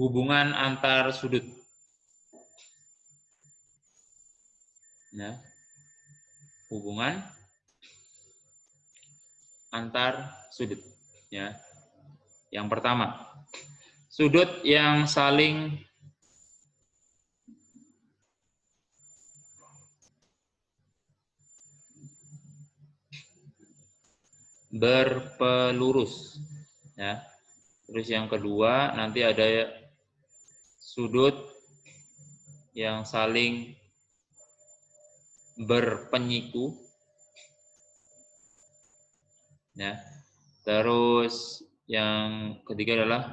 hubungan antar sudut. Ya. Hubungan antar sudut. Ya. Yang pertama, sudut yang saling berpelurus. Ya. Terus yang kedua, nanti ada sudut yang saling berpenyiku. Ya. Terus yang ketiga adalah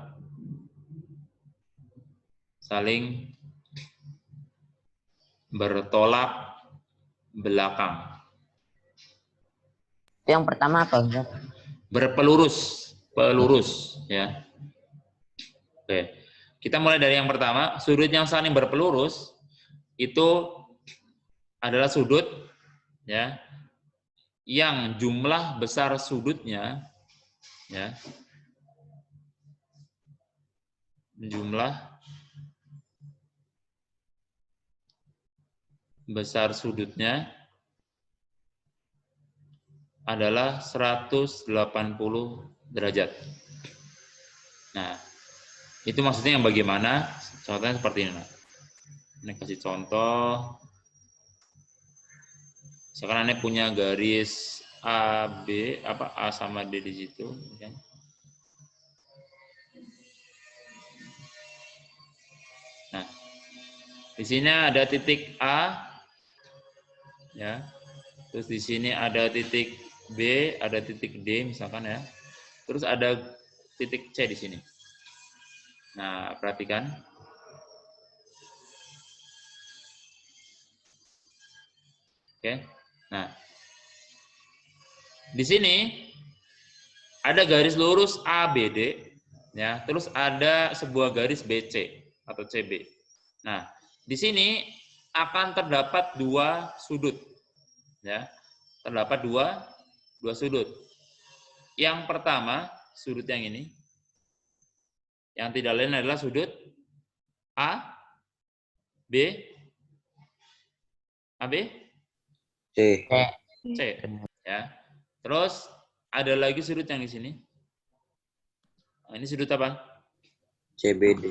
saling bertolak belakang. Yang pertama apa, Ustaz? Berpelurus, pelurus, ya. Oke. Kita mulai dari yang pertama, sudut yang saling berpelurus itu adalah sudut, ya, yang jumlah besar sudutnya, ya, jumlah besar sudutnya adalah 180 derajat. Nah, itu maksudnya yang bagaimana? Contohnya seperti ini. Ini kasih contoh. Sekarang Anda punya garis A, B, apa A sama D di situ. Ya. Nah, di sini ada titik A, ya. Terus di sini ada titik B, ada titik D misalkan ya. Terus ada titik C di sini. Nah, perhatikan. Oke. Nah, di sini ada garis lurus ABD, ya. Terus ada sebuah garis BC atau CB. Nah, di sini akan terdapat dua sudut, ya. Terdapat dua sudut. Yang pertama, sudut yang ini. Yang tidak lain adalah sudut A, B, AB, C. C, ya. Terus ada lagi sudut yang di sini. Nah, ini sudut apa? CBD.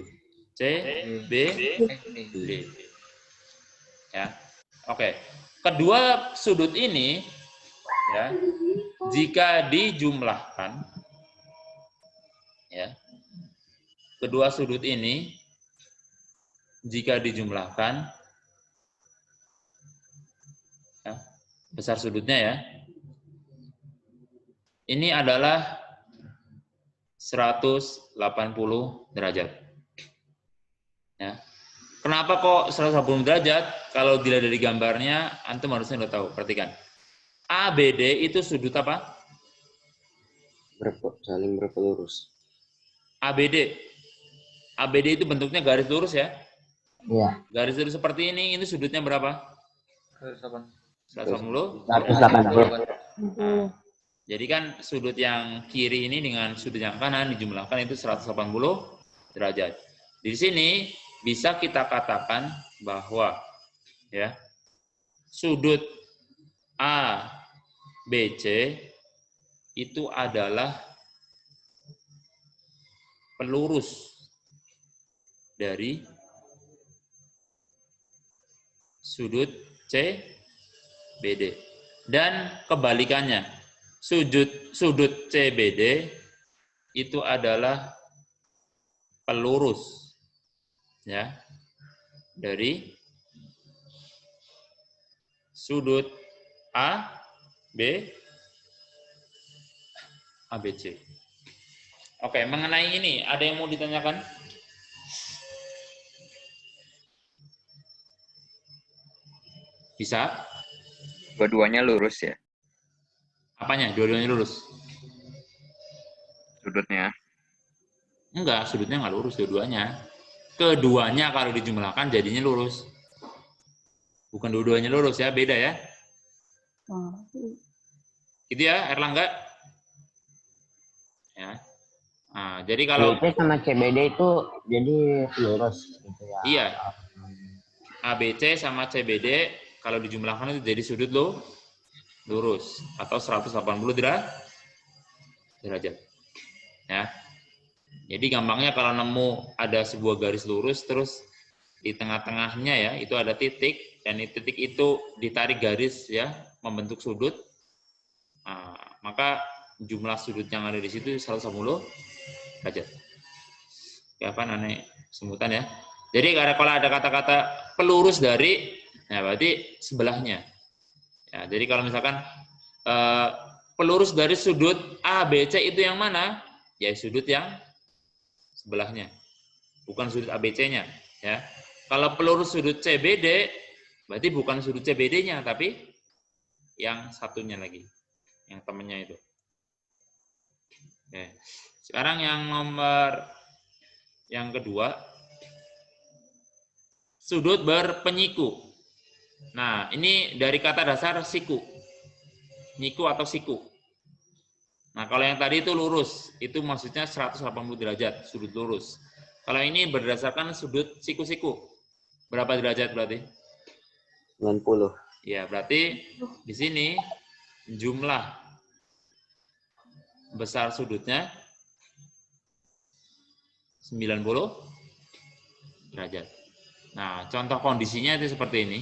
C, B, D. Ya. Oke. Kedua sudut ini, ya, jika dijumlahkan, ya, kedua sudut ini jika dijumlahkan, ya, besar sudutnya ya, ini adalah 180 derajat. Ya. Kenapa kok 180 derajat? Kalau dilihat dari gambarnya, antum harusnya udah tahu. Perhatikan. ABD itu sudut apa? Saling berpelurus. ABD. ABD itu bentuknya garis lurus ya? Iya. Garis lurus seperti ini sudutnya berapa? 180. 180. Nah, jadi kan sudut yang kiri ini dengan sudut yang kanan dijumlahkan itu 180 derajat. Di sini bisa kita katakan bahwa ya sudut ABC itu adalah pelurus dari sudut CBD. Dan kebalikannya, sudut CBD itu adalah pelurus ya dari sudut ABC. Oke, mengenai ini ada yang mau ditanyakan? Bisa? Dua-duanya lurus ya, Apanya? Dua-duanya lurus? sudutnya. Enggak, sudutnya nggak lurus dua-duanya. Keduanya kalau dijumlahkan jadinya lurus. Bukan dua-duanya lurus ya, beda ya. Gitu ya, Erlangga? Ya. Nah, jadi kalau ABC sama CBD itu jadi lurus gitu ya. iya, ABC sama CBD kalau dijumlahkan itu jadi sudut lurus atau 180 derajat. Ya. Jadi gampangnya kalau nemu ada sebuah garis lurus terus di tengah-tengahnya ya itu ada titik dan di titik itu ditarik garis ya membentuk sudut. Nah, maka jumlah sudut yang ada di situ 180 derajat. Ya apa aneh sebutan ya. Jadi kalau ada kata-kata pelurus dari, ya berarti sebelahnya. Ya, jadi kalau misalkan pelurus dari sudut ABC itu yang mana? Ya sudut yang sebelahnya, bukan sudut ABC-nya. Ya, kalau pelurus sudut CBD, berarti bukan sudut CBD-nya, tapi yang satunya lagi, yang temennya itu. Oke. Sekarang yang nomor yang kedua, sudut berpenyiku. Nah, ini dari kata dasar siku. Nyiku atau siku. Nah, kalau yang tadi itu lurus, itu maksudnya 180 derajat, sudut lurus. Kalau ini berdasarkan sudut siku-siku. Berapa derajat berarti? 90. Ya, berarti di sini jumlah besar sudutnya 90 derajat. Nah, contoh kondisinya itu seperti ini.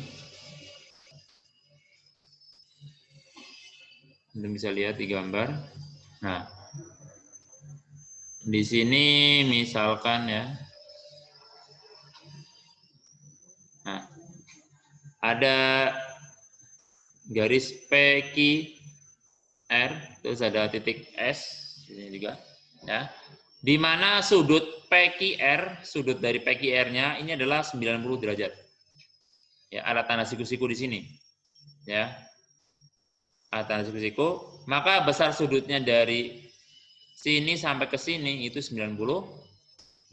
Anda bisa lihat di gambar. Nah, di sini misalkan ya. Nah, ada garis PQR, terus ada titik S ini juga, ya. Di mana sudut PQR, sudut dari PQR-nya ini adalah 90 derajat. Ya, ada tanda siku-siku di sini. Ya. Ada tanda siku-siku, maka besar sudutnya dari sini sampai ke sini itu 90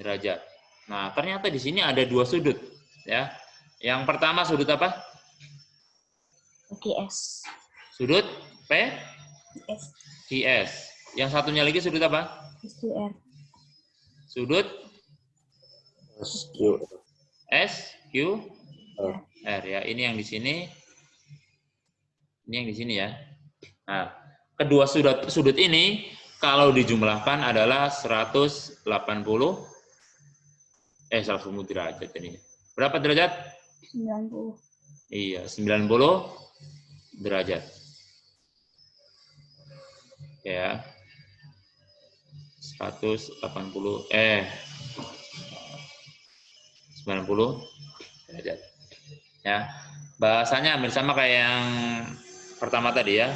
derajat. Nah, ternyata di sini ada dua sudut, ya. Yang pertama sudut apa? QS. Sudut QS. QS. Yang satunya lagi sudut apa? SQR. Sudut SQ. SQR ya. Ini yang di sini. Ini yang di sini ya. Nah, kedua sudut ini kalau dijumlahkan adalah 180 derajat ini. Berapa derajat? 90. Iya, 90 derajat. Ya. 90 derajat. Ya. Bahasanya hampir sama kayak yang pertama tadi ya.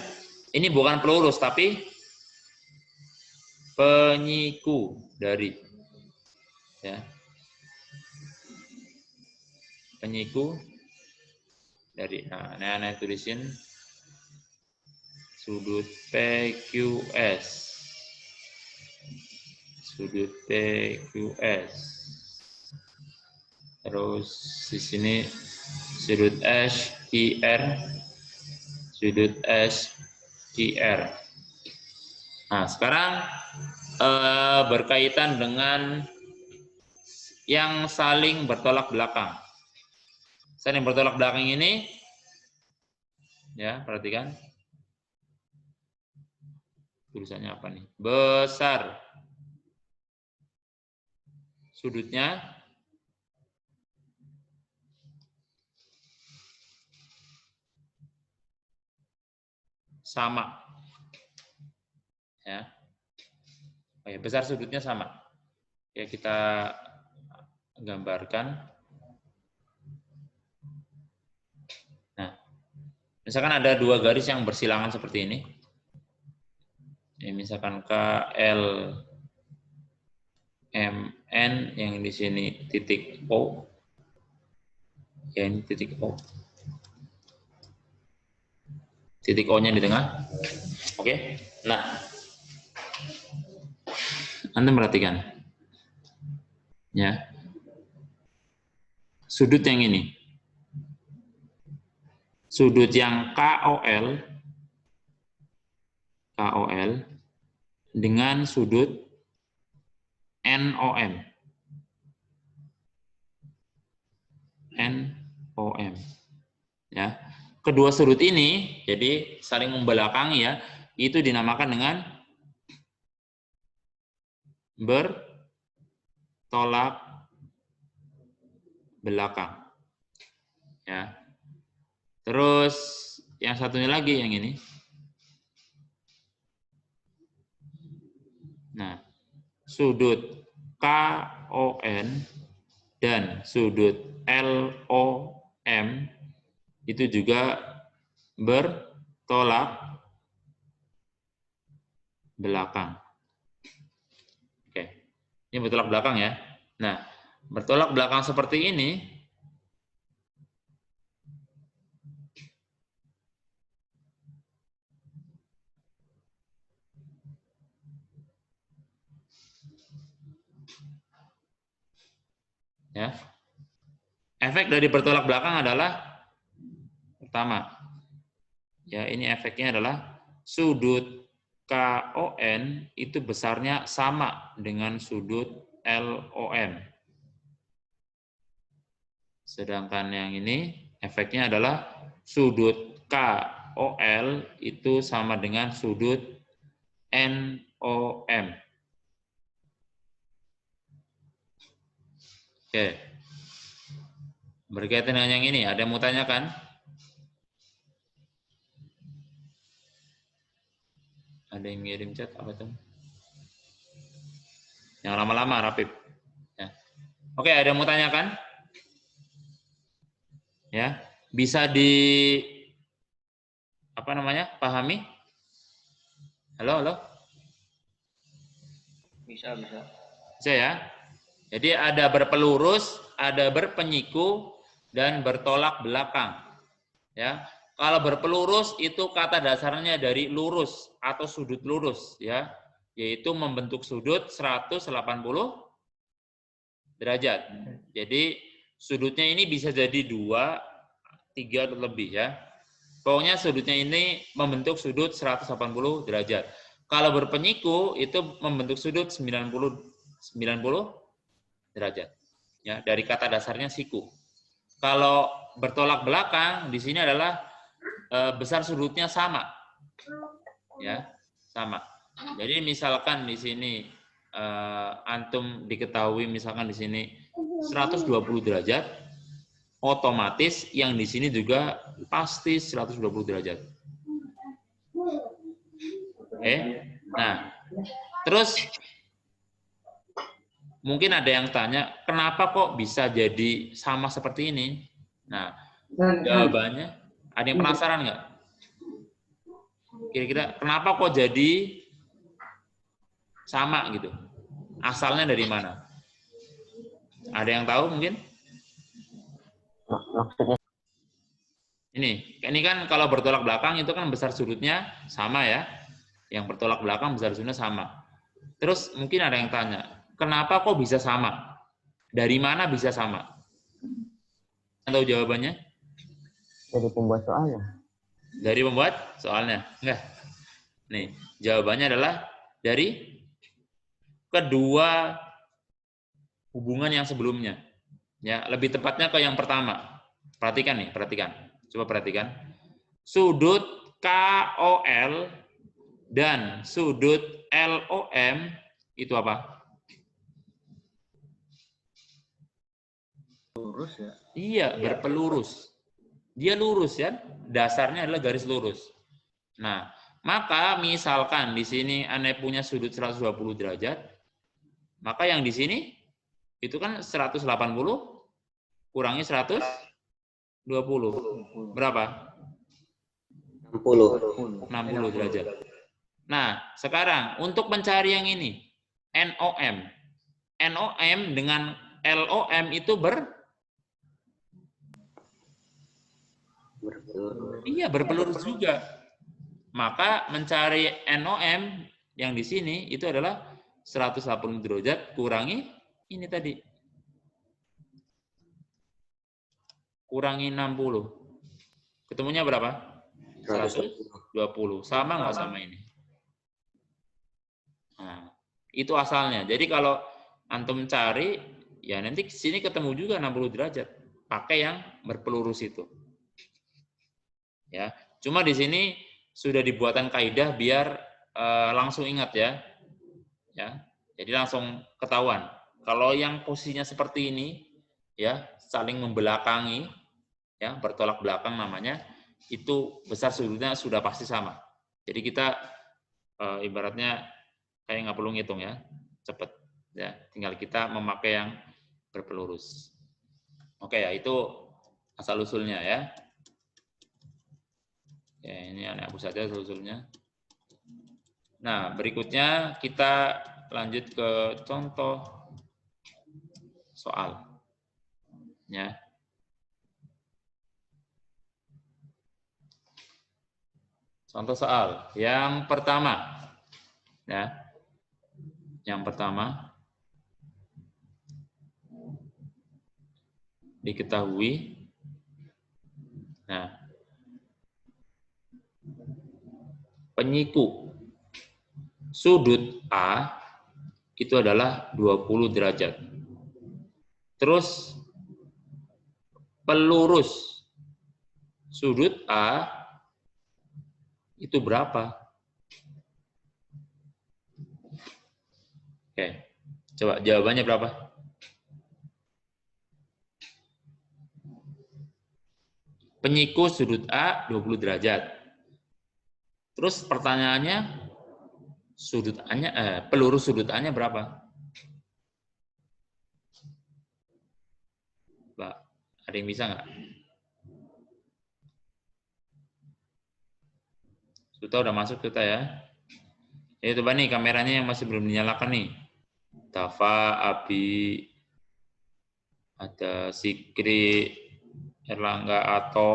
Ini bukan pelurus tapi penyiku dari ya. Penyiku dari. Nah, ini tulisin sudut PQS. Sudut PQS. Terus di sini sudut SQR. Sudut SQR. Nah, sekarang berkaitan dengan yang saling bertolak belakang. Saling bertolak belakang ini, ya perhatikan. Tulisannya apa nih? Besar sudutnya sama. Ya. Oh ya, besar sudutnya sama. Ya, kita gambarkan. Nah, misalkan ada dua garis yang bersilangan seperti ini. Ya, misalkan KL MN yang di sini titik O. Ya, ini titik O. Titik O-nya di tengah. Oke. Nah, Anda perhatikan. Ya. Sudut yang ini. Sudut yang KOL dengan sudut NOM. NOM. Ya. Kedua sudut ini, jadi saling membelakangi ya, itu dinamakan dengan bertolak belakang. Ya. Terus yang satunya lagi yang ini. Nah, sudut KON dan sudut LOM itu juga bertolak belakang. Oke, ini bertolak belakang ya. Nah, bertolak belakang seperti ini ya. Efek dari bertolak belakang adalah pertama, ya ini efeknya adalah sudut KON itu besarnya sama dengan sudut LOM. Sedangkan yang ini efeknya adalah sudut KOL itu sama dengan sudut NOM. Oke. Berkaitan dengan yang ini, ada yang mau tanyakan? Ada yang ngirim chat apa tuh? Yang lama-lama, Rapip. Ya. Oke, ada yang mau tanyakan? Ya, bisa pahami? Halo. Bisa. Bisa ya? Jadi ada berpelurus, ada berpenyiku, dan bertolak belakang. Ya, kalau berpelurus itu kata dasarnya dari lurus atau sudut lurus, ya, yaitu membentuk sudut 180 derajat. Jadi sudutnya ini bisa jadi 2, 3 atau lebih ya. Pokoknya sudutnya ini membentuk sudut 180 derajat. Kalau berpenyiku itu membentuk sudut 90 derajat. Ya, dari kata dasarnya siku. Kalau bertolak belakang di sini adalah besar sudutnya sama. Ya, sama. Jadi misalkan di sini antum diketahui misalkan di sini 120 derajat, otomatis yang di sini juga pasti 120 derajat. Oke. Nah, terus mungkin ada yang tanya, kenapa kok bisa jadi sama seperti ini? Nah, jawabannya, ada yang penasaran nggak? Kira-kira kenapa kok jadi sama gitu? Asalnya dari mana? Ada yang tahu mungkin? Maksudnya Ini kan kalau bertolak belakang itu kan besar sudutnya sama ya. Yang bertolak belakang besar sudutnya sama. Terus mungkin ada yang tanya, kenapa kok bisa sama? Dari mana bisa sama? Tahu jawabannya? dari pembuat soalnya. Dari pembuat soalnya? Enggak. Nih, jawabannya adalah dari kedua hubungan yang sebelumnya. Ya, lebih tepatnya ke yang pertama. Perhatikan nih, perhatikan. Coba perhatikan. Sudut KOL dan sudut LOM itu apa? Lurus ya. Iya, berpelurus. Dia lurus ya, dasarnya adalah garis lurus. Nah, maka misalkan di sini Anda punya sudut 120 derajat, maka yang di sini itu kan 180 kurangi 120. Berapa? 60. 60 derajat. Nah, sekarang untuk mencari yang ini, NOM. NOM dengan LOM itu berpelurus juga. Maka mencari NOM yang di sini itu adalah 180 derajat kurangi ini tadi. Kurangi 60. Ketemunya berapa? 120. Sama nggak sama ini? Nah, itu asalnya. Jadi kalau antum cari, ya nanti sini ketemu juga 60 derajat. Pakai yang berpelurus itu. Ya, cuma di sini sudah dibuatkan kaidah biar langsung ingat ya. Ya. Jadi langsung ketahuan. Kalau yang posisinya seperti ini, ya, saling membelakangi, ya, bertolak belakang namanya, itu besar sudutnya sudah pasti sama. Jadi kita ibaratnya kayak nggak perlu ngitung ya, cepet ya, tinggal kita memakai yang berpelurus. Oke ya, itu asal usulnya ya. Ya, ini anak aku saja asal usulnya. Nah, berikutnya kita lanjut ke contoh soal. Ya. Contoh soal yang pertama. Ya. Yang pertama diketahui. Nah, penyiku sudut A itu adalah 20 derajat. Terus pelurus sudut A itu berapa? Oke, coba jawabannya berapa? Penyiku sudut A 20 derajat. Terus pertanyaannya, sudut A-nya, pelurus sudut A-nya berapa? Mbak, ada yang bisa nggak? Suta udah masuk Suta ya? Ya coba nih kameranya yang masih belum dinyalakan nih. Dava, Abi, ada Sikri, Erlangga, Ato,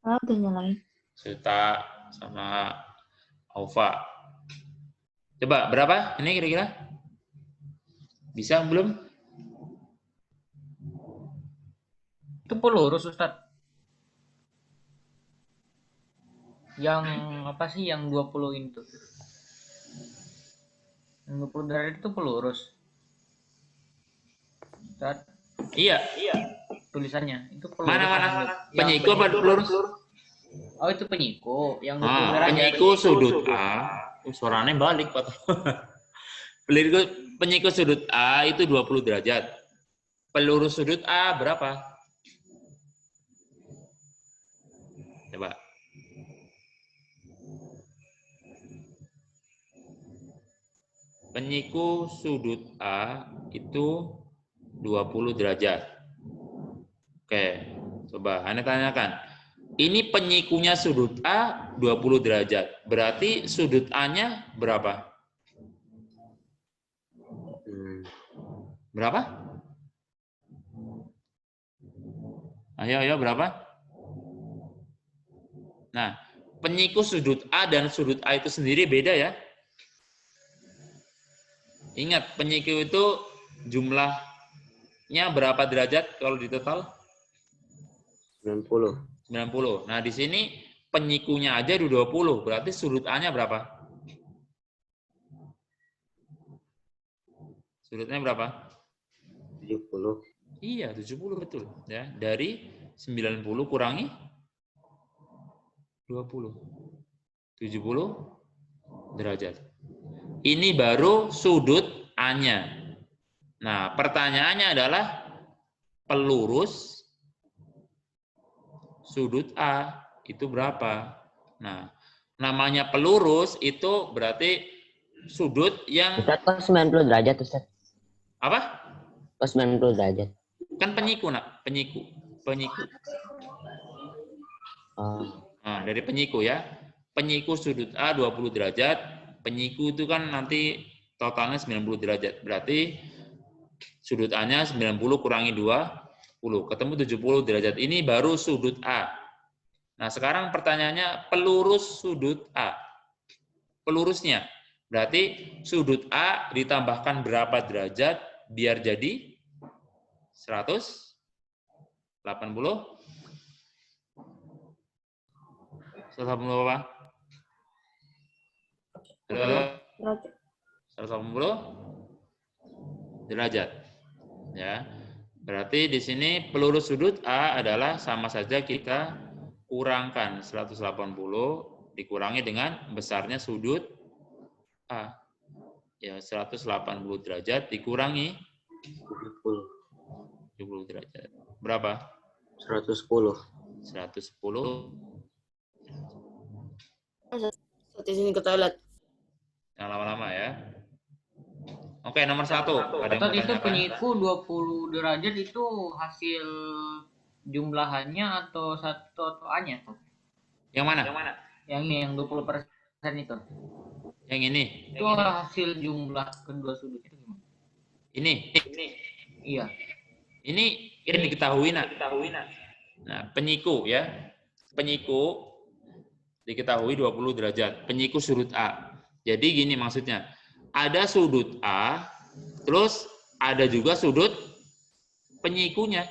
Udah nyalain. Suta, sama Aufa. Coba berapa ini kira-kira? Bisa belum? Itu pelurus Ustadz. Yang apa sih yang 20 itu? Yang 20 derajat itu pelurus. Ustadz, Iya. tulisannya itu pelurus. Mana? Penyiku apa pelurus? Oh, itu penyiku. Yang 20 derajat. Penyiku sudut A. Suaranya balik, Pak. Penyiku sudut A itu 20 derajat. Pelurus sudut A berapa? Coba. Penyiku sudut A itu 20 derajat. Oke, coba Anda tanyakan. Ini penyikunya sudut A 20 derajat. Berarti sudut A-nya berapa? Berapa? Ayo berapa? Nah, penyiku sudut A dan sudut A itu sendiri beda ya. Ingat, penyiku itu jumlahnya berapa derajat kalau di total? 90. 90. Nah, di sini penyikunya aja 20. Berarti sudut A-nya berapa? Sudutnya berapa? 70. Iya, 70 betul. Ya, dari 90 kurangi 20. 70 derajat. Ini baru sudut A-nya. Nah, pertanyaannya adalah pelurus sudut A itu berapa? Nah, namanya pelurus itu berarti sudut yang Ustaz kok 90 derajat Ustaz? apa? Kok 90 derajat? Kan penyiku, Nak. Penyiku. Oh. Nah, dari penyiku ya. Penyiku sudut A 20 derajat. Penyiku itu kan nanti totalnya 90 derajat. Berarti sudut A-nya 90 kurangi 20. Ketemu 70 derajat. Ini baru sudut A. Nah, sekarang pertanyaannya pelurus sudut A. Pelurusnya. Berarti sudut A ditambahkan berapa derajat biar jadi 180? 180 apa? 180? derajat. Ya. Berarti di sini pelurus sudut A adalah sama saja kita kurangkan 180 dikurangi dengan besarnya sudut A. Ya, 180 derajat dikurangi 70. 70 derajat. Berapa? 110. 110. Di sini ke toilet. Yang lama-lama ya. Oke, nomor 1. Ada yang Atau mau itu tanyakan? penyiku 20 derajat itu hasil jumlahannya atau satu A-nya tuh? Yang mana? Yang ini yang 20% itu. Yang ini. Itu hasil jumlah kedua sudut itu gimana? Ini. Iya. Ini diketahui, Nak. Nah, penyiku ya. Penyiku diketahui 20 derajat. Penyiku sudut A. Jadi gini maksudnya. Ada sudut A, terus ada juga sudut penyikunya.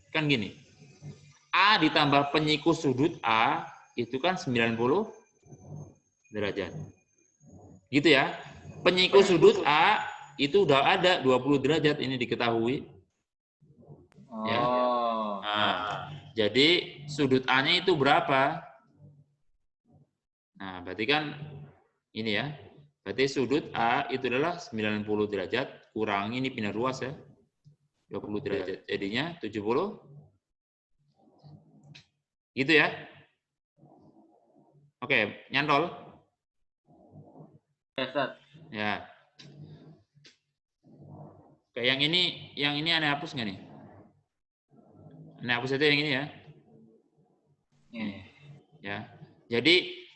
Kan gini. A ditambah penyiku sudut A itu kan 90 derajat. Gitu ya. Penyiku sudut A itu udah ada 20 derajat, ini diketahui. Ya. Nah, jadi sudut A-nya itu berapa? Nah, berarti kan ini ya. Berarti sudut A itu adalah 90 derajat, kurangi ini pindah ruas ya. 20 derajat. Jadinya 70. Gitu ya. Oke, nyantol. Ya. Oke, yang ini aneh hapus nggak nih? Aneh hapus itu yang ini ya. Ya. Jadi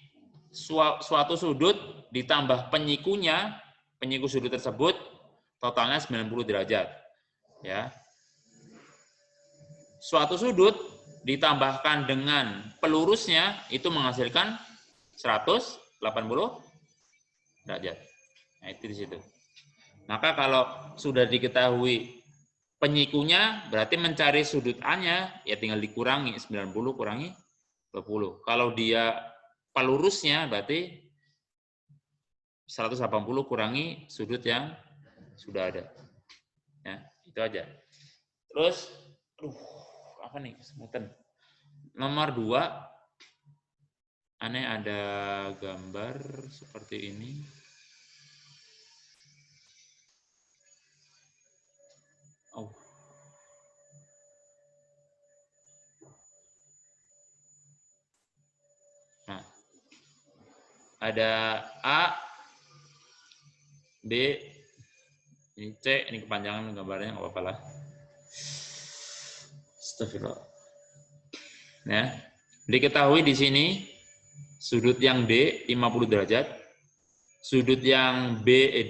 suatu sudut ditambah penyikunya, penyiku sudut tersebut totalnya 90 derajat. Ya. Suatu sudut ditambahkan dengan pelurusnya itu menghasilkan 180 derajat. Nah, itu di situ. Maka kalau sudah diketahui penyikunya, berarti mencari sudut A-nya ya tinggal dikurangi 90 kurangi 20. Kalau dia pelurusnya berarti 180 kurangi sudut yang sudah ada. Ya, itu aja. Terus apa nih kesemutan. Nomor 2 aneh ada gambar seperti ini. Oh. Nah. Ada A, B, ini C, ini kepanjangan gambarnya nggak apa-apa lah. Astagfirullah. Ya. Diketahui di sini sudut yang D 50 derajat, sudut yang D,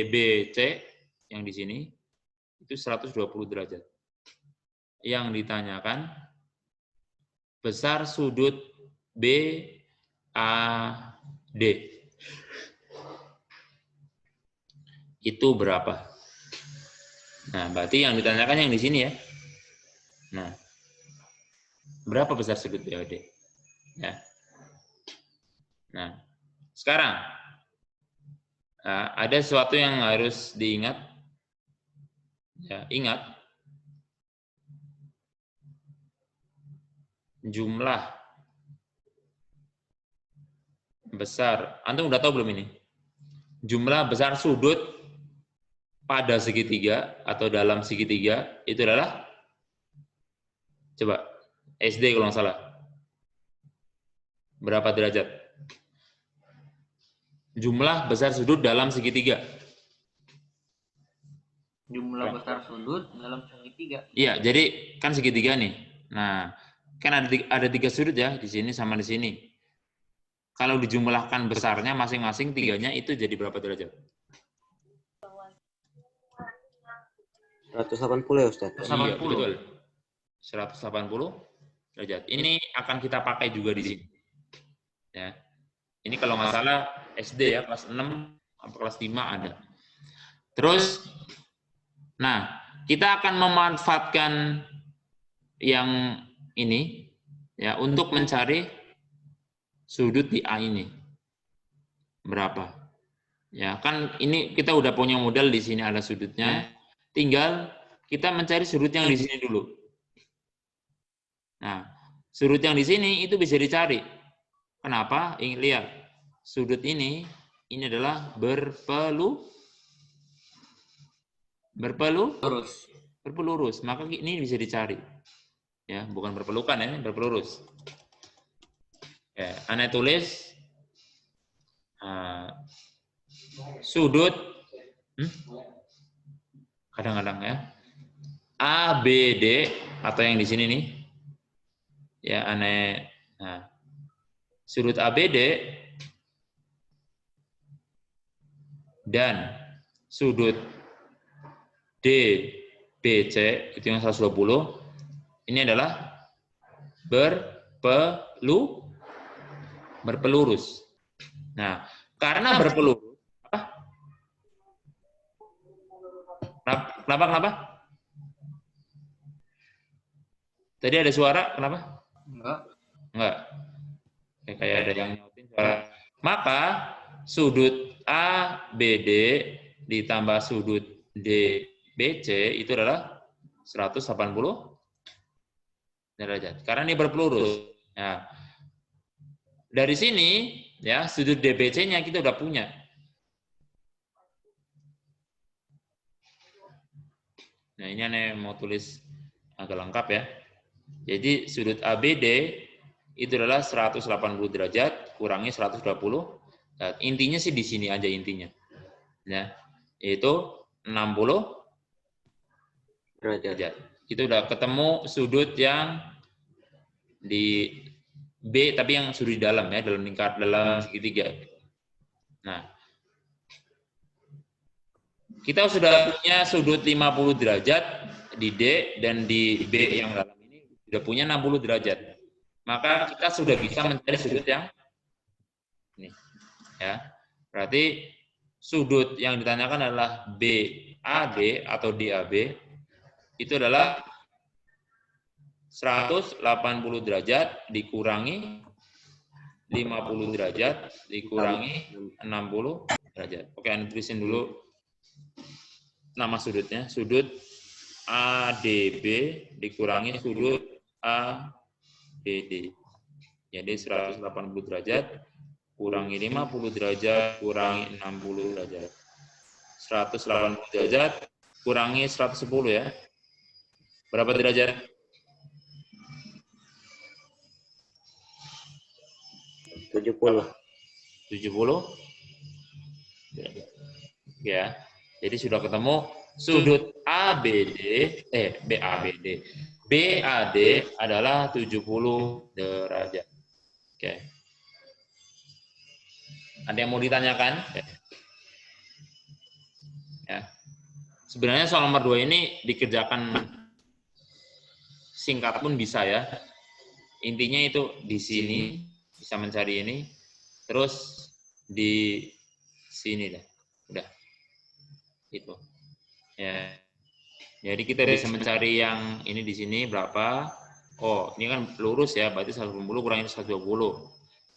B, C yang di sini itu 120 derajat. Yang ditanyakan besar sudut B, A, D. Itu berapa? Nah, berarti yang ditanyakan yang di sini ya. Nah, berapa besar sudut BOD? Ya. Nah, sekarang ada sesuatu yang harus diingat. Ya, ingat jumlah besar. Antum udah tahu belum ini? Jumlah besar sudut pada segitiga atau dalam segitiga itu adalah, coba SD kalau nggak salah, berapa derajat? Jumlah besar sudut dalam segitiga. Jumlah besar sudut dalam segitiga. Iya, jadi kan segitiga nih. Nah, kan ada 3 sudut ya, di sini sama di sini. Kalau dijumlahkan besarnya masing-masing tiganya itu jadi berapa derajat? 180 ya Ustaz? Iya, betul. 180 derajat. Ini akan kita pakai juga di sini. Ya. Ini kalau nggak salah SD ya, kelas 6 atau kelas 5 ada. Terus, nah, kita akan memanfaatkan yang ini ya untuk mencari sudut di A ini. Berapa? Ya, kan ini kita udah punya modal di sini ada sudutnya. Tinggal kita mencari sudut yang di sini dulu. Nah, sudut yang di sini itu bisa dicari. Kenapa? Ingin lihat. Sudut ini adalah berpelurus. Maka ini bisa dicari. Ya, bukan berpelukan ya, berpelurus. Ya, Anda tulis sudut kadang-kadang ya ABD atau yang di sini nih ya aneh. Nah, sudut ABD dan sudut DBC itu yang 120 ini adalah berpelurus. Nah, karena berpelurus Kenapa? Tadi ada suara, kenapa? Enggak. Kayak ada yang nyautin suara. Maka sudut ABD ditambah sudut DBC itu adalah 180 derajat. Karena ini berpelurus. Nah, dari sini ya sudut DBC-nya kita udah punya. Nah, ini Anda mau tulis agak lengkap ya. Jadi sudut ABD itu adalah 180 derajat kurangi 120. Nah, intinya sih di sini aja intinya. Ya, yaitu 60 derajat. Itu udah ketemu sudut yang di B tapi yang sudut di dalam ya, dalam lingkar dalam segitiga. Nah, kita sudah punya sudut 50 derajat di D dan di B yang dalam ini sudah punya 60 derajat. Maka kita sudah bisa mencari sudut yang ini. Ya. Berarti sudut yang ditanyakan adalah BAD atau DAB itu adalah 180 derajat dikurangi 50 derajat dikurangi 60 derajat. Oke, Anda tulisin dulu nama sudutnya, sudut ADB dikurangi sudut ABD. Jadi 180 derajat kurangi 50 derajat kurangi 60 derajat. 180 derajat kurangi 110 ya. Berapa derajat? 70. 70. Ya. Jadi sudah ketemu sudut BAD adalah 70 derajat. Oke. Ada yang mau ditanyakan? Ya. Sebenarnya soal nomor 2 ini dikerjakan singkat pun bisa ya. Intinya itu di sini bisa mencari ini, terus di sini dah. Udah. Itu. Ya. Jadi kita bisa mencari yang ini di sini berapa? Oh, ini kan lurus ya, berarti 180 kurangi 120.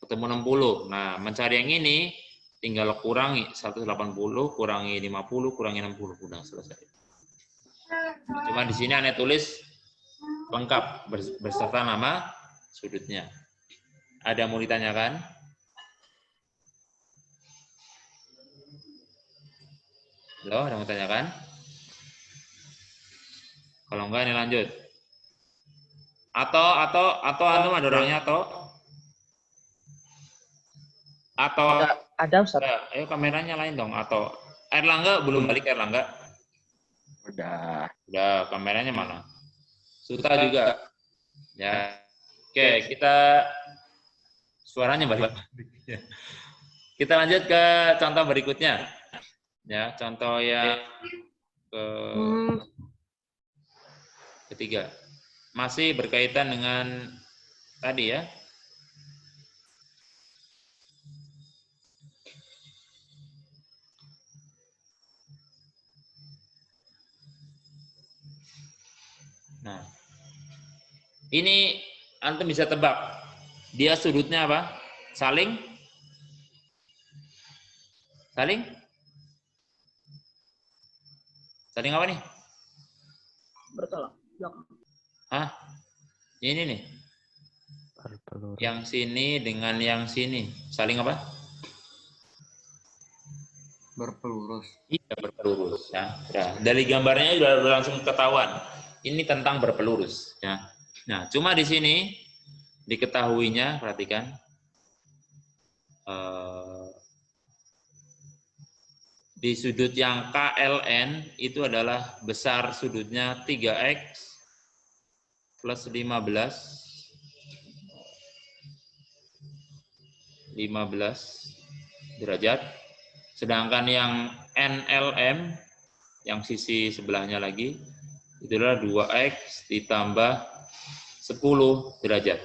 Ketemu 60. Nah, mencari yang ini tinggal kurangi 180 kurangi 50 kurangi 60. Udah selesai. Cuma di sini Anda tulis lengkap beserta nama sudutnya. Ada yang mau ditanyakan? Halo, ada yang mau tanyakan? Kalau enggak ini lanjut. Atau anu ada orangnya atau Ada Ustaz. ayo kameranya lain dong atau Erlangga belum balik Erlangga? Udah. Udah, kameranya mana? Suta juga. Ya. Oke, kita suaranya balik. Kita lanjut ke contoh berikutnya. Ya, contoh yang ketiga. Masih berkaitan dengan tadi ya. Nah, ini antum bisa tebak. Dia sudutnya apa? Saling? Saling apa nih? Bertolak belakang. Hah? Ini nih. Berpeluru. Yang sini dengan yang sini. Saling apa? Berpelurus. Iya, berpelurus. Ya. Ya. Dari gambarnya sudah langsung ketahuan. Ini tentang berpelurus. Ya. Nah, cuma di sini diketahuinya, perhatikan. Di sudut yang KLN itu adalah besar sudutnya 3X plus 15 derajat. Sedangkan yang NLM, yang sisi sebelahnya lagi, itu adalah 2X ditambah 10 derajat.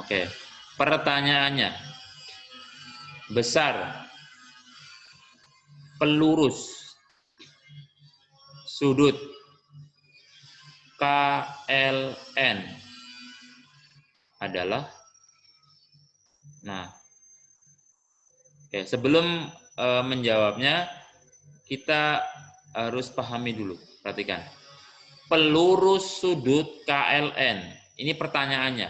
Oke, pertanyaannya, besar pelurus sudut KLN adalah, nah, oke, sebelum menjawabnya kita harus pahami dulu. Perhatikan, pelurus sudut KLN, ini pertanyaannya.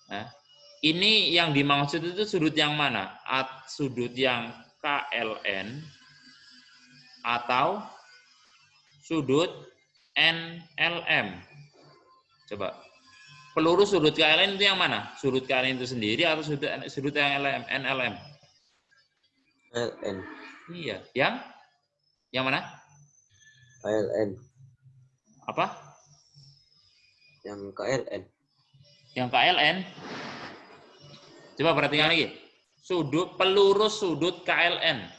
Nah, ini yang dimaksud itu sudut yang mana? Sudut yang KLN atau sudut NLM? Coba. Pelurus sudut KLN itu yang mana? Sudut KLN itu sendiri atau sudut yang NLM? LN. Iya, yang mana? KLN. Apa? Yang KLN. Yang KLN. Coba perhatikan lagi. Pelurus sudut KLN.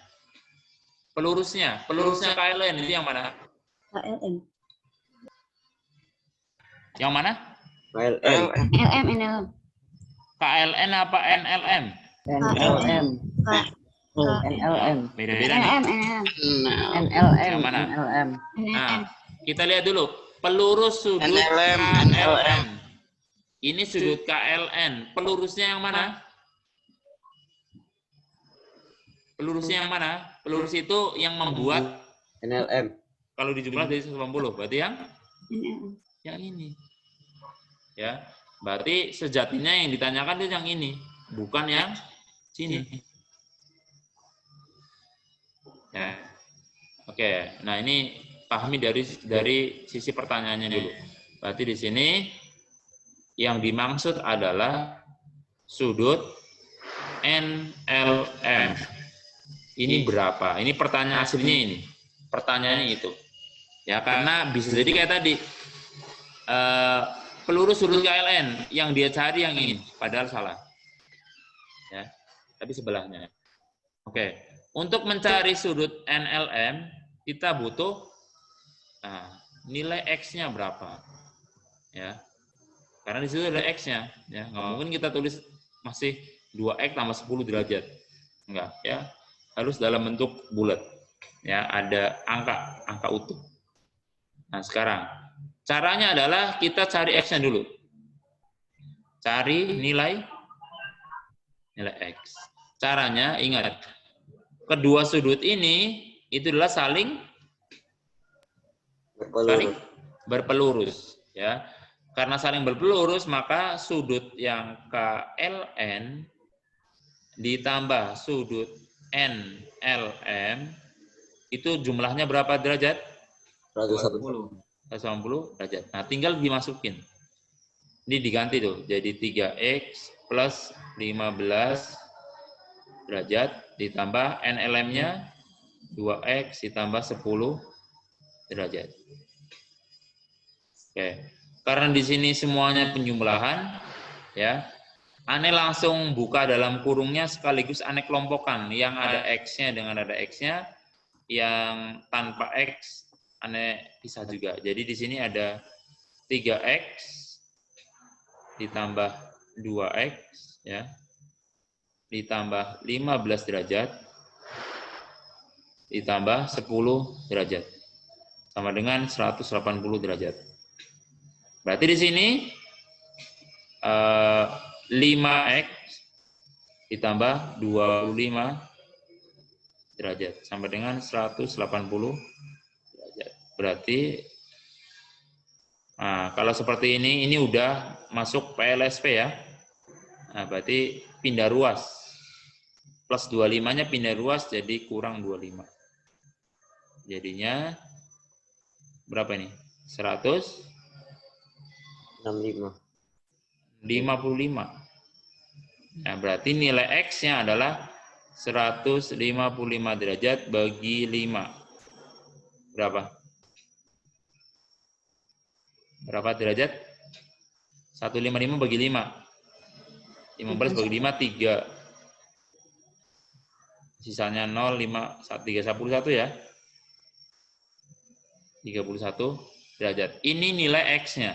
Pelurusnya KLN itu yang mana? KLM. Yang mana? KLN. NLM. KLN apa NLM? NLM. NLM. Beda-beda nih. NLM. Yang mana? NLM. Nah, kita lihat dulu. Pelurus sudut NLM. KLN. Ini sudut KLN. Pelurusnya yang mana? Pelurusnya yang mana? Pelurus itu yang membuat, NLM. kalau dijumlah dari 180. Berarti NLM. yang ini. Ya. Berarti sejatinya yang ditanyakan itu yang ini, bukan yang sini. Ya. Oke. Nah, ini pahami dari sisi pertanyaannya dulu. Berarti di sini yang dimaksud adalah sudut NLM. Ini berapa? Ini pertanyaan aslinya ini. Pertanyaannya itu. Ya, karena bisa jadi kayak tadi. Pelurus sudut KLN yang dia cari yang ini, padahal salah. Ya, tapi sebelahnya. Oke. Untuk mencari sudut NLM, kita butuh nilai X-nya berapa. Ya. Karena di situ ada X-nya, ya. Nggak mungkin kita tulis masih 2X tambah 10 derajat. Enggak, ya. Harus dalam bentuk bulat. Ya, ada angka utuh. Nah, sekarang caranya adalah kita cari X-nya dulu. Cari nilai X. Caranya ingat, kedua sudut ini itu adalah saling berpelurus, ya. Karena saling berpelurus, maka sudut yang KLN ditambah sudut NLM itu jumlahnya berapa derajat? 180. 180 derajat. Nah, tinggal dimasukin. Ini diganti tuh, jadi 3X plus 15 derajat ditambah NLM-nya 2X ditambah 10 derajat. Oke. Karena di sini semuanya penjumlahan, ya. Ane langsung buka dalam kurungnya sekaligus ane kelompokkan. Yang ada X-nya dengan ada X-nya, yang tanpa X ane pisah juga. Jadi di sini ada 3X ditambah 2X, ya, ditambah 15 derajat, ditambah 10 derajat. Sama dengan 180 derajat. Berarti di sini 5X ditambah 25 derajat sampai dengan 180 derajat. Berarti nah, kalau seperti ini udah masuk PLSP ya. Nah, berarti pindah ruas. Plus 25-nya pindah ruas jadi kurang 25. Jadinya berapa ini? 65. 55. Nah, berarti nilai X-nya adalah 155 derajat bagi 5. Berapa? Berapa derajat? 155 bagi 5. 15 bagi 5, 3. Sisanya 0, 5, 31 ya. 31 derajat. Ini nilai X-nya.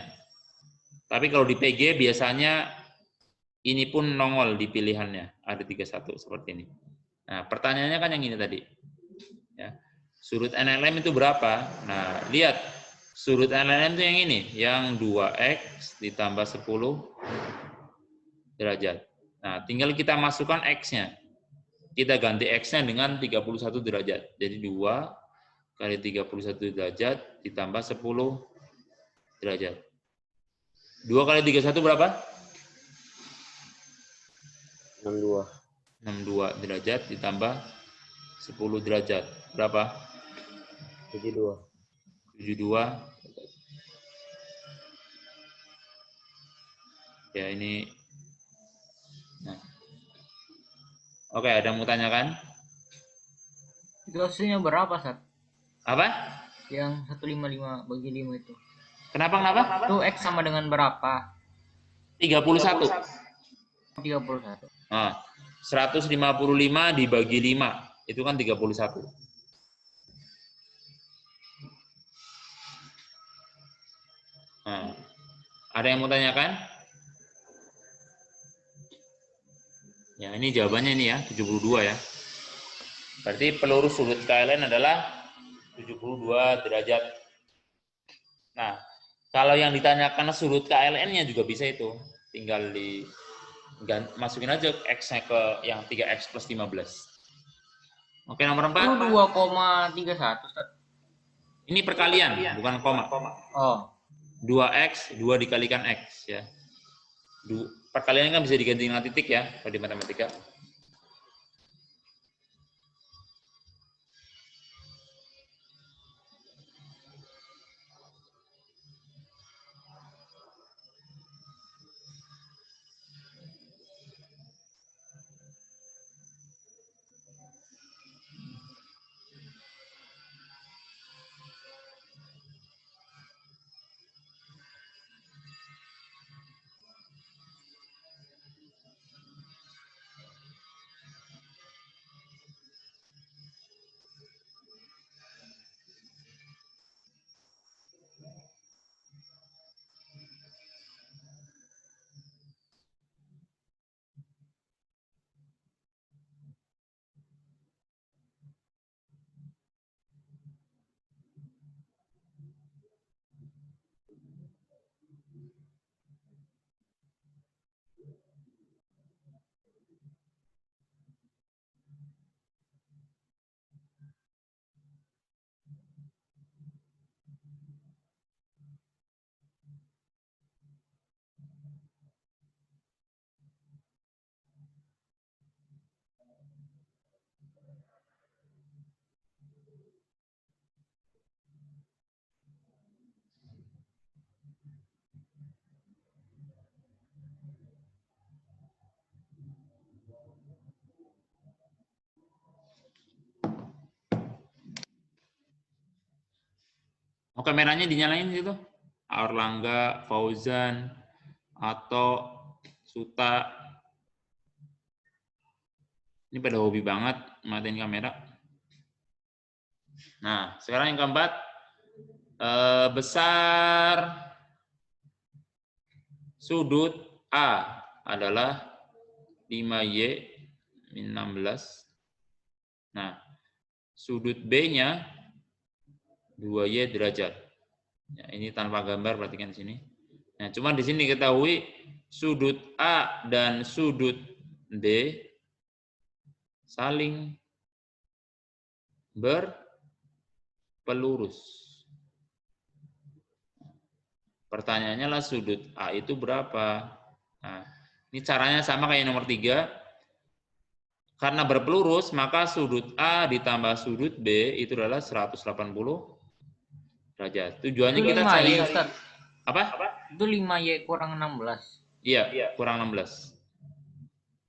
Tapi kalau di PG biasanya ini pun nongol di pilihannya. Ada 31 seperti ini. Nah, pertanyaannya kan yang ini tadi. Ya. Sudut NLM itu berapa? Nah, lihat. Sudut NLM itu yang ini. Yang 2X ditambah 10 derajat. Nah, tinggal kita masukkan X-nya. Kita ganti X-nya dengan 31 derajat. Jadi 2 kali 31 derajat ditambah 10 derajat. 2 kali 31 berapa? 62. 62 derajat ditambah 10 derajat. Berapa? 72. 72. Ya, ini. Nah. Oke, ada yang mau tanyakan? Itu hasilnya berapa, Sat? Apa? Yang 155 bagi 5 itu. Kenapa? Itu X sama dengan berapa? 31. 31. Nah, 155 dibagi 5. Itu kan 31. Nah, ada yang mau tanyakan? Ya, ini jawabannya ini ya, 72 ya. Berarti pelurus sudut KLN adalah 72 derajat. Nah, kalau yang ditanyakan sudut KLN-nya juga bisa itu. Tinggal masukin aja X-nya ke yang 3X plus 15. Oke, nomor 4. Itu 2,31, Sat. Ini perkalian, bukan koma. Oh. 2X, 2 dikalikan X ya. Perkalian kan bisa diganti dengan titik ya, kalau di matematika. Oh, kameranya dinyalain gitu. Aurlangga, Fauzan, atau Suta. Ini pada hobi banget matiin kamera. Nah, sekarang yang keempat. Besar sudut A adalah 5Y min 16. Nah, sudut B-nya 2Y derajat. Ya, ini tanpa gambar, perhatikan di sini. Nah, cuma di sini ketahui sudut A dan sudut B saling berpelurus. Pertanyaannya lah sudut A itu berapa? Nah, ini caranya sama kayak nomor 3. Karena berpelurus, maka sudut A ditambah sudut B itu adalah 180 derajat. Tujuannya Itu kita 5 cari ya, Ustaz. apa? Itu 5Y kurang 16. Iya, kurang 16.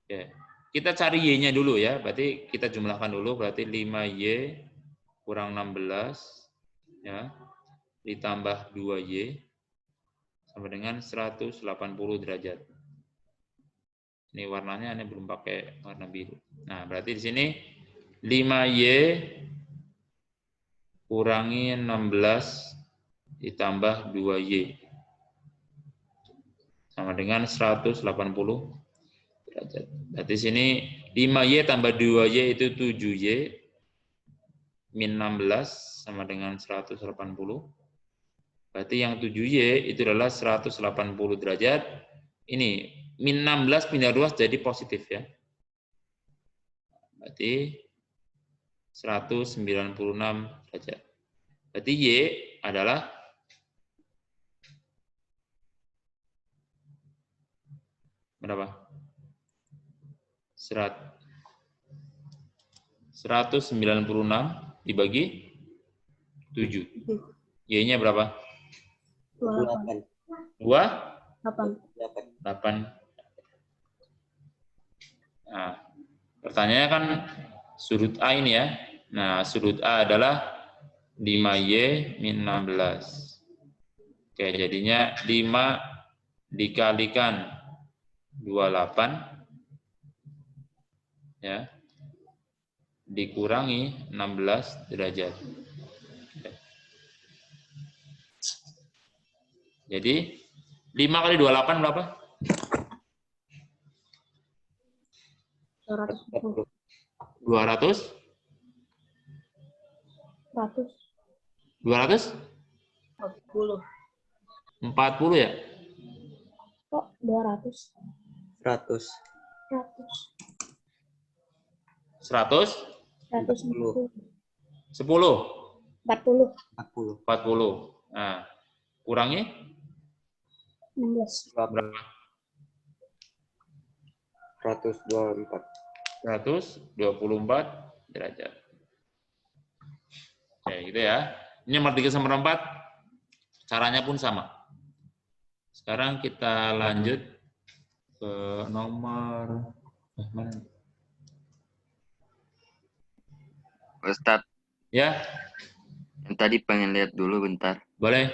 Oke. Kita cari Y-nya dulu ya. Berarti kita jumlahkan dulu. Berarti 5Y kurang 16 ya, ditambah 2Y sama dengan 180 derajat. Ini warnanya ini belum pakai warna biru. Nah, berarti di sini 5Y kurangi 16 ditambah 2Y sama dengan 180 derajat. Berarti sini 5Y tambah 2Y itu 7Y min 16 sama dengan 180. Berarti yang 7Y itu adalah 180 derajat. Ini min 16 pindah 2 jadi positif ya. Berarti 196 derajat. Berarti Y adalah berapa? 196 dibagi 7. Y-nya berapa? 28. 2? 8. 8. Nah, pertanyaannya kan sudut A ini ya. Nah, sudut A adalah 5Y min 16. Oke, jadinya 5 dikalikan 28 ya, dikurangi 16 derajat. Oke. Jadi 5 kali 28 berapa? 240. 200? 100. 200? 40. 40 ya? Kok 200? 100. 100? 110. 10? 40. 40. 40. Nah, kurangi 16. berapa? 124. 124 derajat. Oke, gitu ya. Ini nomor 3 sama 4. Caranya pun sama. Sekarang kita lanjut ke nomor mana? Ustadz, Ya, yang tadi pengen lihat dulu bentar. boleh.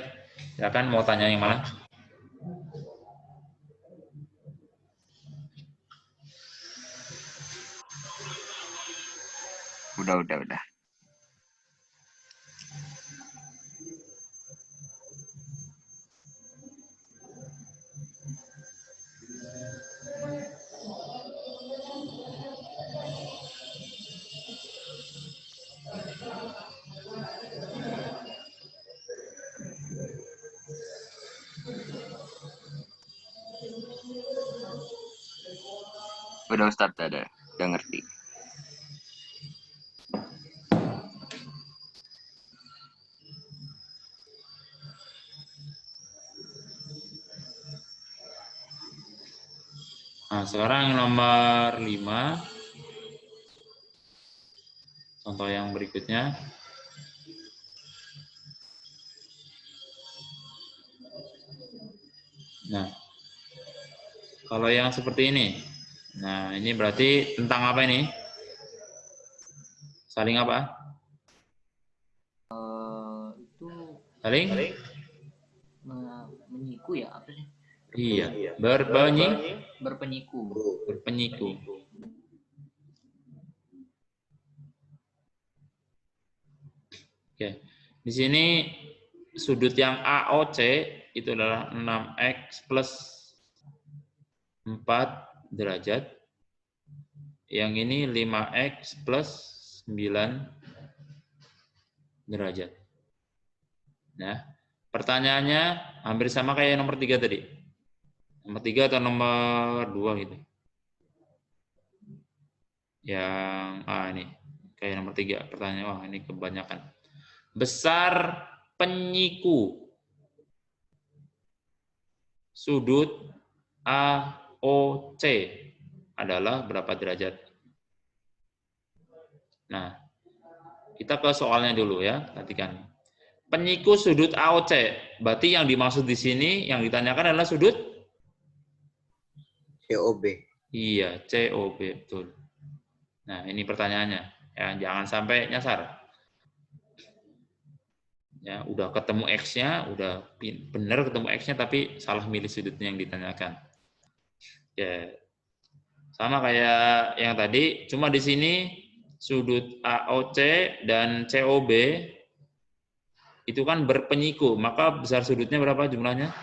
Silakan mau tanya yang mana? Udah. Udah Ustadz, udah ngerti. Nah, sekarang nomor 5. Contoh yang berikutnya. Nah, kalau yang seperti ini. Nah, ini berarti tentang apa ini? Saling apa? Itu Saling? menyiku ya, apa sih? Iya. Berpenyiku. Berpenyiku. Oke. Di sini sudut yang AOC itu adalah 6x plus 4 derajat. Yang ini 5x plus 9 derajat. Nah, pertanyaannya hampir sama kayak nomor 3 tadi. Nomor 3 atau nomor 2 gitu. Yang A ini. Oke, nomor 3 pertanyaan. Wah, ini kebanyakan. Besar penyiku sudut AOC adalah berapa derajat? Nah, kita ke soalnya dulu ya, perhatikan. Penyiku sudut AOC, berarti yang dimaksud di sini, yang ditanyakan adalah sudut? COB. Iya, COB, betul. Nah, ini pertanyaannya. Ya, jangan sampai nyasar. Ya, udah ketemu X-nya, udah benar ketemu X-nya, tapi salah milih sudutnya yang ditanyakan. Ya, sama kayak yang tadi, cuma di sini sudut AOC dan COB itu kan berpenyiku, maka besar sudutnya berapa jumlahnya?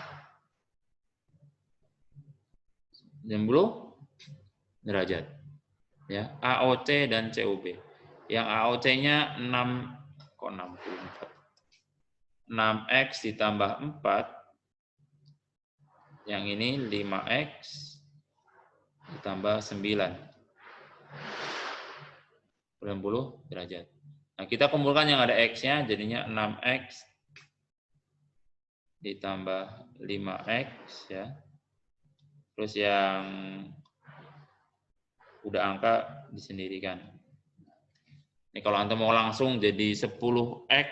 90 derajat. Ya, AOC dan COB. Yang AOC-nya 64. 6X ditambah 4. Yang ini 5X ditambah 9. 90 derajat. Nah, kita kumpulkan yang ada X-nya, jadinya 6X ditambah 5X, ya. Terus yang udah angka disendirikan. Ini kalau Anda mau langsung jadi 10X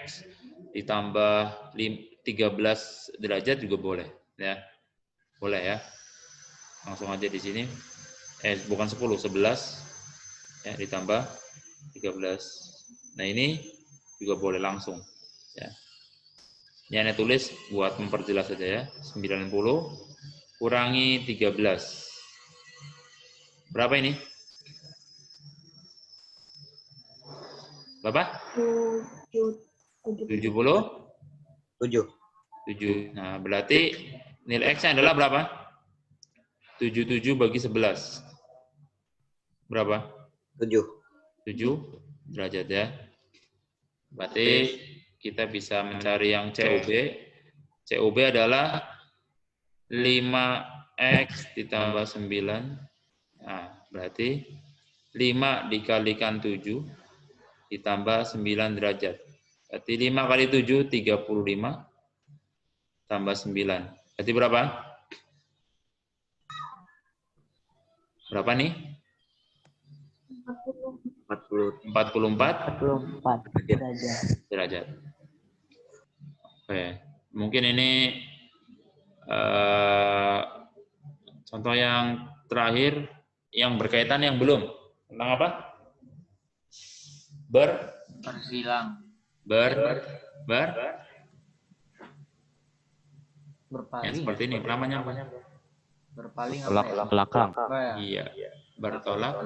ditambah 13 derajat juga boleh, ya. Boleh ya. Langsung aja di sini. Bukan 10, 11 ya ditambah 13. Nah, ini juga boleh langsung, ya. Ini Anda tulis buat memperjelas saja ya. 90 kurangi 13. Berapa ini? Berapa? 70? 7. 7. Nah, berarti nilai X-nya adalah berapa? 77 bagi 11. Berapa? 7. 7 derajat ya. Berarti kita bisa mencari yang COB. COB adalah 5X ditambah 9. Nah, berarti 5 dikalikan 7 ditambah 9 derajat. Berarti 5 kali 7, 35. Tambah 9. Berarti berapa? Berapa nih? 44 derajat. Oke. Mungkin ini contoh yang terakhir yang berkaitan yang belum. Tentang apa? Bersilang. Ya, seperti ini namanya apa? Berpaling Tolak apa ya? belakang. Apa ya? Iya, bertolak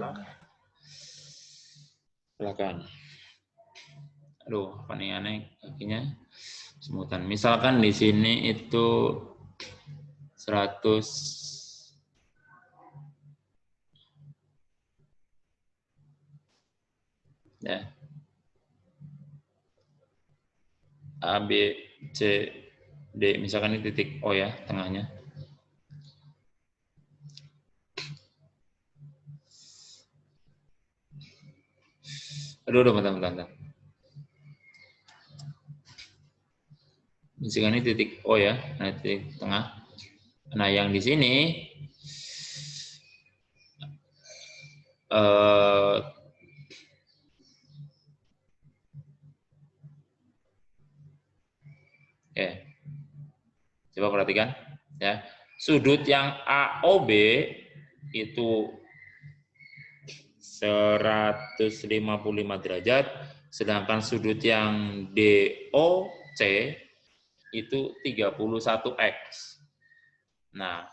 belakang. Aduh, apa nih aneh kakinya semutan. Misalkan di sini itu 100 ya. A, B, C, D. Misalkan ini titik O ya, tengahnya. Aduh, bentar. Misalkan ini titik O ya, nah titik tengah. Nah, yang di sini coba perhatikan ya. Sudut yang AOB itu 155 derajat, sedangkan sudut yang DOC itu 31X. Nah,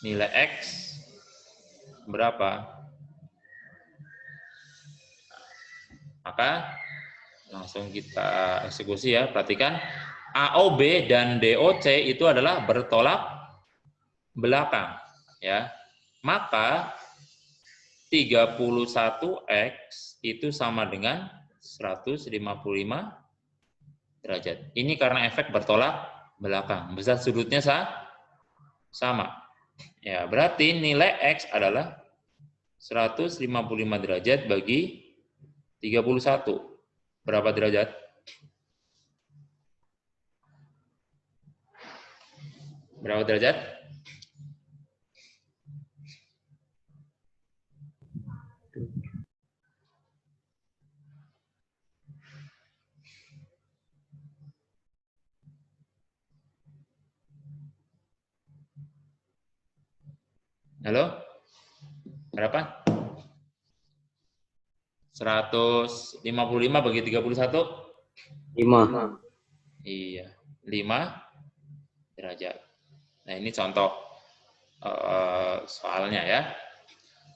nilai X berapa? Maka langsung kita eksekusi ya. Perhatikan, AOB dan DOC itu adalah bertolak belakang. Ya, maka 31X itu sama dengan 155 derajat. Ini karena efek bertolak belakang. Besar sudutnya sama. Ya, berarti nilai X adalah 155 derajat bagi 31. Berapa derajat? Berapa derajat? Halo? Berapa? 155 bagi 31? 5. Iya, 5 derajat. Nah, ini contoh soalnya ya.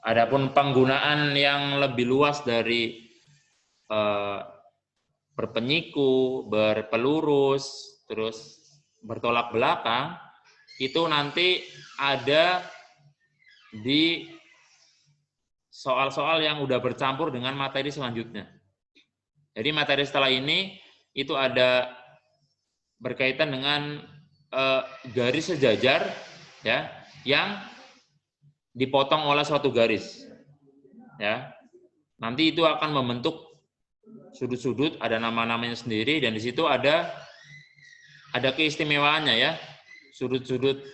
Adapun penggunaan yang lebih luas dari berpenyiku, berpelurus, terus bertolak belakang, itu nanti ada di soal-soal yang udah bercampur dengan materi selanjutnya. Jadi materi setelah ini itu ada berkaitan dengan garis sejajar ya yang dipotong oleh suatu garis. Ya. Nanti itu akan membentuk sudut-sudut, ada nama-namanya sendiri dan di situ ada keistimewaannya ya. Sudut-sudut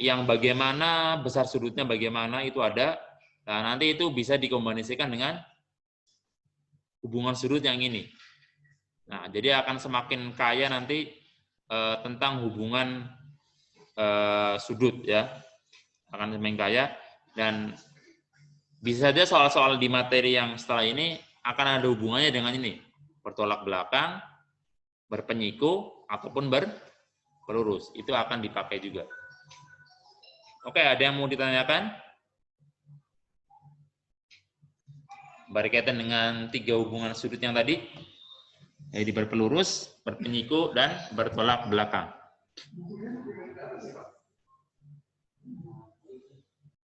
yang bagaimana, besar sudutnya bagaimana itu ada. Nah, nanti itu bisa dikombinasikan dengan hubungan sudut yang ini. Nah, jadi akan semakin kaya nanti tentang hubungan sudut ya. Akan semakin kaya dan bisa saja soal-soal di materi yang setelah ini akan ada hubungannya dengan ini. Bertolak belakang, berpenyiku ataupun berpelurus. Itu akan dipakai juga. Oke, ada yang mau ditanyakan? Berkaitan dengan 3 hubungan sudut yang tadi, yaitu berpelurus, berpenyiku, dan bertolak belakang.